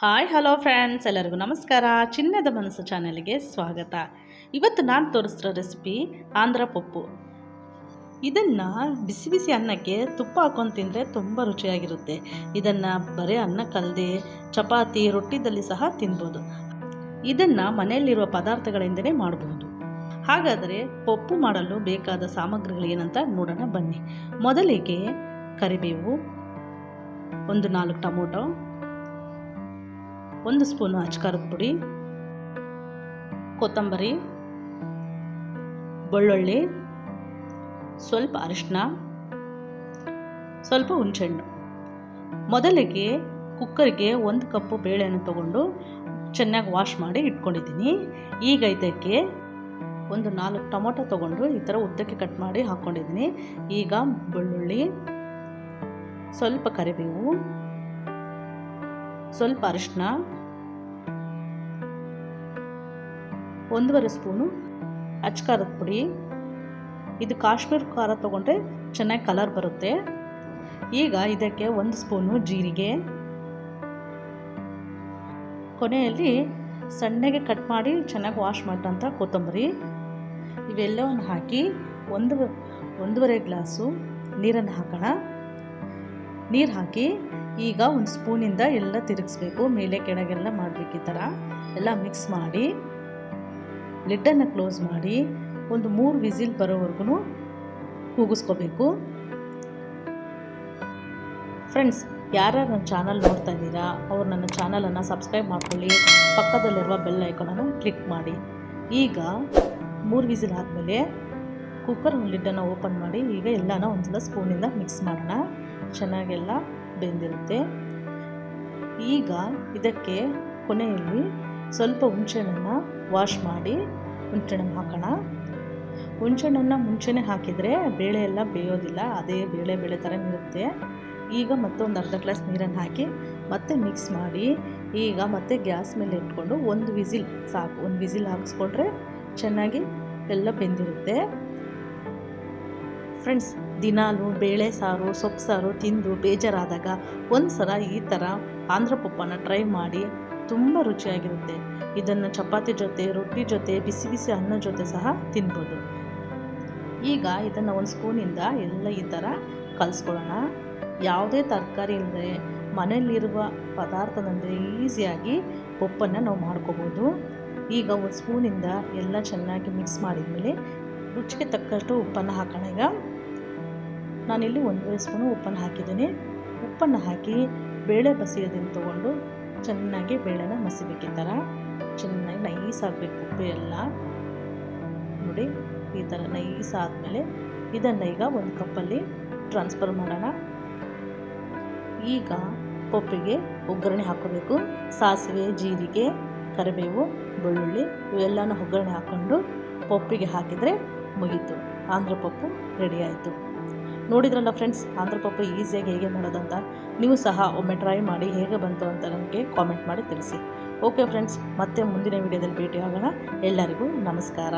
Hi hello friends, ಎಲ್ಲರಿಗೂ ನಮಸ್ಕಾರ. ಚಿನ್ನದ ಮನಸ್ಸು ಚಾನೆಲ್ಗೆ ಸ್ವಾಗತ. ಇವತ್ತು ನಾನು ತೋರಿಸ್ತಿರೋ ರೆಸಿಪಿ ಆಂಧ್ರ ಪಪ್ಪು. ಇದನ್ನು ಬಿಸಿ ಬಿಸಿ ಅನ್ನಕ್ಕೆ ತುಪ್ಪ ಹಾಕೊಂಡು ತಿಂದರೆ ತುಂಬ ರುಚಿಯಾಗಿರುತ್ತೆ. ಇದನ್ನು ಬರೀ ಅನ್ನಕ್ಕಲ್ಲದೆ ಚಪಾತಿ, ರೊಟ್ಟಿದಲ್ಲಿ ಸಹ ತಿನ್ಬೋದು. ಇದನ್ನು ಮನೆಯಲ್ಲಿರುವ ಪದಾರ್ಥಗಳಿಂದಲೇ ಮಾಡಬಹುದು. ಹಾಗಾದರೆ ಪಪ್ಪು ಮಾಡಲು ಬೇಕಾದ ಸಾಮಗ್ರಿಗಳು ಏನಂತ ನೋಡೋಣ ಬನ್ನಿ. ಮೊದಲಿಗೆ ಕರಿಬೇವು, ಒಂದು 4 ಟೊಮೊಟೊ, 1 ಸ್ಪೂನು ಅಚ್ಕಾರದ ಪುಡಿ, ಕೊತ್ತಂಬರಿ, ಬೆಳ್ಳುಳ್ಳಿ, ಸ್ವಲ್ಪ ಅರಿಶಿನ, ಸ್ವಲ್ಪ ಹುಣಸೆಹಣ್ಣು. ಮೊದಲಿಗೆ ಕುಕ್ಕರ್ಗೆ 1 ಕಪ್ಪು ಬೇಳೆಯನ್ನು ತಗೊಂಡು ಚೆನ್ನಾಗಿ ವಾಶ್ ಮಾಡಿ ಇಟ್ಕೊಂಡಿದ್ದೀನಿ. ಈಗ ಇದಕ್ಕೆ ಒಂದು 4 ಟೊಮೊಟೊ ತೊಗೊಂಡು ಈ ಥರ ಉದ್ದಕ್ಕೆ ಕಟ್ ಮಾಡಿ ಹಾಕ್ಕೊಂಡಿದ್ದೀನಿ. ಈಗ ಬೆಳ್ಳುಳ್ಳಿ, ಸ್ವಲ್ಪ ಕರಿಬೇವು, ಸ್ವಲ್ಪ ಅರಿಶಿನ, 1.5 ಸ್ಪೂನು ಅಚ್ಕಾರದ ಪುಡಿ. ಇದು ಕಾಶ್ಮೀರ ಖಾರ ತೊಗೊಂಡ್ರೆ ಚೆನ್ನಾಗಿ ಕಲರ್ ಬರುತ್ತೆ. ಈಗ ಇದಕ್ಕೆ 1 ಸ್ಪೂನು ಜೀರಿಗೆ, ಕೊನೆಯಲ್ಲಿ ಸಣ್ಣಗೆ ಕಟ್ ಮಾಡಿ ಚೆನ್ನಾಗಿ ವಾಶ್ ಮಾಡಿದಂಥ ಕೊತ್ತಂಬರಿ, ಇವೆಲ್ಲವನ್ನು ಹಾಕಿ 1.5 ಗ್ಲಾಸು ನೀರನ್ನು ಹಾಕೋಣ. ನೀರು ಹಾಕಿ ಈಗ 1 ಸ್ಪೂನಿಂದ ಎಲ್ಲ ತಿರುಗಿಸ್ಬೇಕು. ಮೇಲೆ ಕೆಳಗೆಲ್ಲ ಮಾಡಬೇಕು. ಈ ಥರ ಎಲ್ಲ ಮಿಕ್ಸ್ ಮಾಡಿ ಲಿಡ್ಡನ್ನು ಕ್ಲೋಸ್ ಮಾಡಿ ಒಂದು 3 ವಿಸಿಲ್ ಬರೋವರೆಗೂ ಕೂಗಿಸ್ಕೋಬೇಕು. ಫ್ರೆಂಡ್ಸ್, ಯಾರು ನನ್ನ ಚಾನಲ್ ನೋಡ್ತಾ ಇದ್ದೀರಾ ಅವ್ರು ನನ್ನ ಚಾನಲನ್ನು ಸಬ್ಸ್ಕ್ರೈಬ್ ಮಾಡ್ಕೊಳ್ಳಿ. ಪಕ್ಕದಲ್ಲಿರುವ ಬೆಲ್ ಐಕಾನನ್ನು ಕ್ಲಿಕ್ ಮಾಡಿ. ಈಗ 3 ವಿಸಿಲ್ ಆದಮೇಲೆ ಕುಕ್ಕರ್ ಲಿಡ್ಡನ್ನು ಓಪನ್ ಮಾಡಿ ಈಗ ಎಲ್ಲನ ಒಂದ್ಸಲ ಸ್ಪೂನಿಂದ ಮಿಕ್ಸ್ ಮಾಡೋಣ. ಚೆನ್ನಾಗೆಲ್ಲ ಬೆಂದಿರುತ್ತೆ. ಈಗ ಇದಕ್ಕೆ ಕೊನೆಯಲ್ಲಿ ಸ್ವಲ್ಪ ಹುಣಸೆಹಣ್ಣನ್ನು ವಾಶ್ ಮಾಡಿ ಹುಣಸೆಹಣ್ಣನ್ನು ಹಾಕೋಣ. ಹುಣಸೆಹಣ್ಣನ್ನು ಮುಂಚೆನೇ ಹಾಕಿದರೆ ಬೇಳೆ ಎಲ್ಲ ಬೇಯೋದಿಲ್ಲ, ಅದೇ ಬೇಳೆ ಥರ ಇರುತ್ತೆ. ಈಗ ಮತ್ತೊಂದು ಅರ್ಧ ಗ್ಲಾಸ್ ನೀರನ್ನು ಹಾಕಿ ಮತ್ತೆ ಮಿಕ್ಸ್ ಮಾಡಿ ಈಗ ಮತ್ತೆ ಗ್ಯಾಸ್ ಮೇಲೆ ಇಟ್ಕೊಂಡು 1 ವಿಸಿಲ್ ಸಾಕು. 1 ವಿಸಿಲ್ ಹಾಕಿಸ್ಕೊಂಡ್ರೆ ಚೆನ್ನಾಗಿ ಎಲ್ಲ ಬೆಂದಿರುತ್ತೆ. ಫ್ರೆಂಡ್ಸ್, ದಿನಾಲು ಬೇಳೆ ಸಾರು, ಸೊಪ್ಪು ಸಾರು ತಿಂದು ಬೇಜಾರಾದಾಗ ಒಂದು ಸಲ ಈ ಥರ ಆಂಧ್ರ ಪಪ್ಪನ್ನು ಟ್ರೈ ಮಾಡಿ. ತುಂಬ ರುಚಿಯಾಗಿರುತ್ತೆ. ಇದನ್ನು ಚಪಾತಿ ಜೊತೆ, ರೊಟ್ಟಿ ಜೊತೆ, ಬಿಸಿ ಬಿಸಿ ಅನ್ನ ಜೊತೆ ಸಹ ತಿನ್ಬೋದು. ಈಗ ಇದನ್ನು 1 ಸ್ಪೂನಿಂದ ಎಲ್ಲ ಈ ಥರ ಕಲಿಸ್ಕೊಳ್ಳೋಣ. ಯಾವುದೇ ತರಕಾರಿ ಇಲ್ಲದೆ ಮನೆಯಲ್ಲಿರುವ ಪದಾರ್ಥದಂದರೆ ಈಸಿಯಾಗಿ ಪಪ್ಪನ್ನು ನಾವು ಮಾಡ್ಕೋಬೋದು. ಈಗ 1 ಸ್ಪೂನಿಂದ ಎಲ್ಲ ಚೆನ್ನಾಗಿ ಮಿಕ್ಸ್ ಮಾಡಿದ್ಮೇಲೆ ರುಚಿಗೆ ತಕ್ಕಷ್ಟು ಉಪ್ಪನ್ನು ಹಾಕೋಣ. ಈಗ ನಾನಿಲ್ಲಿ 1.5 ಸ್ಪೂನು ಉಪ್ಪನ್ನು ಹಾಕಿದ್ದೀನಿ. ಉಪ್ಪನ್ನು ಹಾಕಿ ಬೇಳೆ ಬಸಿಯೋದನ್ನು ತೊಗೊಂಡು ಚೆನ್ನಾಗಿ ಬೇಳೆನ ಮಸಿಬೇಕು. ಈ ಥರ ಚೆನ್ನಾಗಿ ನೈಸ್ ಆಗಬೇಕು. ಉಪ್ಪು ಎಲ್ಲ ನೋಡಿ ಈ ಥರ ನೈಸ್ ಆದಮೇಲೆ ಇದನ್ನು ಈಗ 1 ಕಪ್ಪಲ್ಲಿ ಟ್ರಾನ್ಸ್ಫರ್ ಮಾಡೋಣ. ಈಗ ಪಪ್ಪಿಗೆ ಒಗ್ಗರಣೆ ಹಾಕೋಬೇಕು. ಸಾಸಿವೆ, ಜೀರಿಗೆ, ಕರಿಬೇವು, ಬೆಳ್ಳುಳ್ಳಿ ಇವೆಲ್ಲನ ಒಗ್ಗರಣೆ ಹಾಕ್ಕೊಂಡು ಪಪ್ಪಿಗೆ ಹಾಕಿದರೆ ಮುಗೀತು. ಆಂಧ್ರ ಪಪ್ಪು ರೆಡಿ ಆಯಿತು. ನೋಡಿದ್ರಲ್ಲ ಫ್ರೆಂಡ್ಸ್, ಆಂಧ್ರ ಪಪ್ಪು ಈಸಿಯಾಗಿ ಹೇಗೆ ಮಾಡೋದಂತ. ನೀವು ಸಹ ಒಮ್ಮೆ ಟ್ರೈ ಮಾಡಿ ಹೇಗೆ ಬಂತು ಅಂತ ನನಗೆ ಕಾಮೆಂಟ್ ಮಾಡಿ ತಿಳಿಸಿ. ಓಕೆ ಫ್ರೆಂಡ್ಸ್, ಮತ್ತೆ ಮುಂದಿನ ವಿಡಿಯೋದಲ್ಲಿ ಭೇಟಿ ಆಗೋಣ. ಎಲ್ಲರಿಗೂ ನಮಸ್ಕಾರ.